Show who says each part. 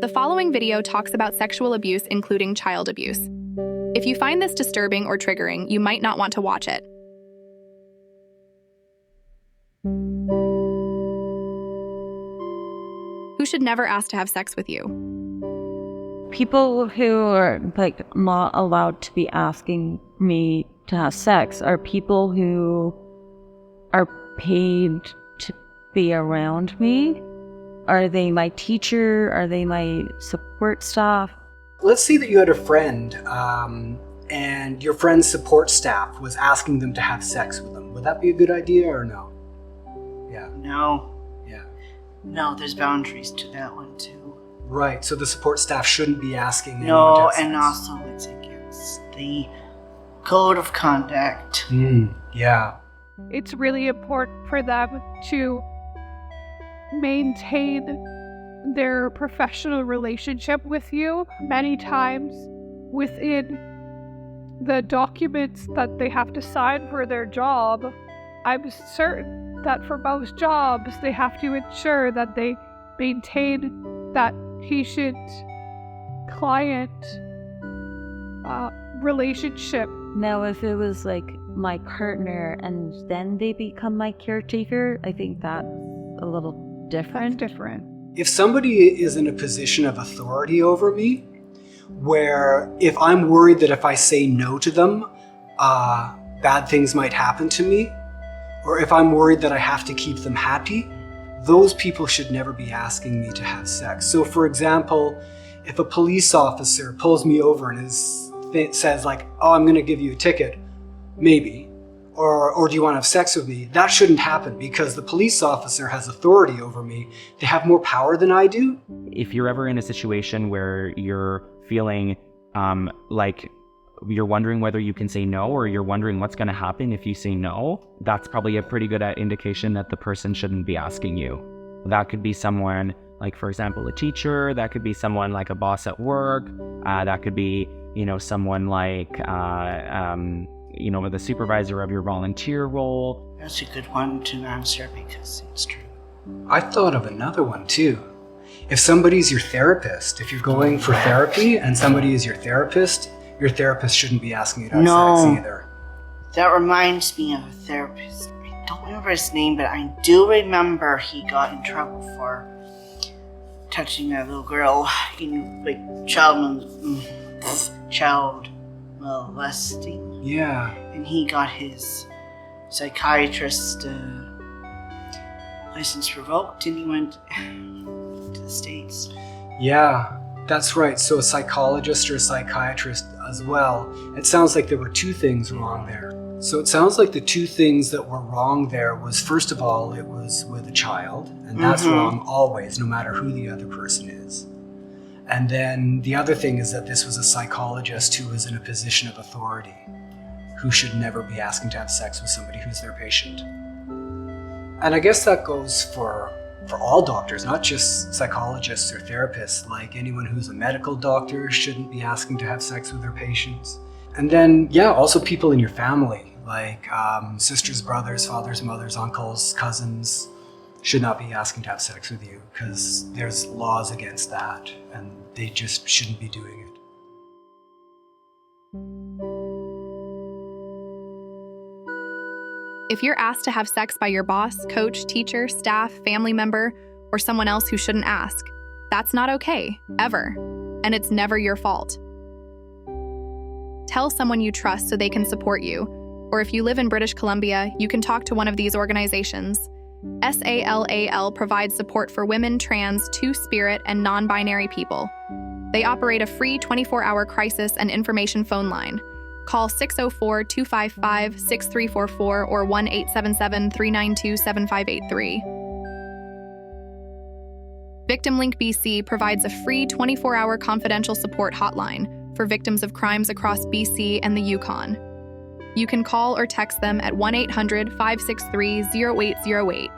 Speaker 1: The following video talks about sexual abuse, including child abuse. If you find this disturbing or triggering, you might not want to watch it. Who should never ask to have sex with you?
Speaker 2: People who are not allowed to be asking me to have sex are people who are paid to be around me. Are they my teacher? Are they my support staff?
Speaker 3: Let's say that you had a friend and your friend's support staff was asking them to have sex with them. Would that be a good idea or no? Yeah.
Speaker 4: No.
Speaker 3: Yeah.
Speaker 4: No, there's boundaries to that one too.
Speaker 3: Right, so the support staff shouldn't be asking anyone to have sex.
Speaker 4: And also it's against the code of conduct.
Speaker 3: Yeah.
Speaker 5: It's really important for them to maintain their professional relationship with you. Many times within the documents that they have to sign for their job, I'm certain that for most jobs they have to ensure that they maintain that patient-client relationship.
Speaker 2: Now, if it was my partner and then they become my caretaker, I think that's a little different.
Speaker 5: That's different.
Speaker 3: If somebody is in a position of authority over me, where if I'm worried that if I say no to them, bad things might happen to me, or if I'm worried that I have to keep them happy, those people should never be asking me to have sex. So for example, if a police officer pulls me over and says oh, I'm gonna give you a ticket, maybe, or do you want to have sex with me? That shouldn't happen because the police officer has authority over me. They have more power than I do.
Speaker 6: If you're ever in a situation where you're feeling like you're wondering whether you can say no, or you're wondering what's going to happen if you say no, that's probably a pretty good indication that the person shouldn't be asking you. That could be someone for example, a teacher. That could be someone like a boss at work. That could be, someone the supervisor of your volunteer role.
Speaker 4: That's a good one to answer because it's true.
Speaker 3: I thought of another one too. If somebody's your therapist, if you're going for therapy and somebody is your therapist shouldn't be asking you to have sex either.
Speaker 4: That reminds me of a therapist. I don't remember his name, but I do remember he got in trouble for touching that little girl, child molesting.
Speaker 3: Yeah.
Speaker 4: And he got his psychiatrist license revoked and he went to the States.
Speaker 3: Yeah, that's right. So a psychologist or a psychiatrist as well. It sounds like there were two things wrong there. So it sounds like the two things that were wrong there was, first of all, it was with a child, and that's wrong always, no matter who the other person is. And then the other thing is that this was a psychologist who was in a position of authority, who should never be asking to have sex with somebody who's their patient. And I guess that goes for all doctors, not just psychologists or therapists. Anyone who's a medical doctor shouldn't be asking to have sex with their patients. And then, also people in your family, sisters, brothers, fathers, mothers, uncles, cousins, should not be asking to have sex with you because there's laws against that and they just shouldn't be doing it.
Speaker 1: If you're asked to have sex by your boss, coach, teacher, staff, family member, or someone else who shouldn't ask, that's not okay, ever. And it's never your fault. Tell someone you trust so they can support you. Or if you live in British Columbia, you can talk to one of these organizations. SALAL provides support for women, trans, two-spirit, and non-binary people. They operate a free 24-hour crisis and information phone line. Call 604-255-6344 or 1-877-392-7583. Victim Link BC provides a free 24-hour confidential support hotline for victims of crimes across BC and the Yukon. You can call or text them at 1-800-563-0808.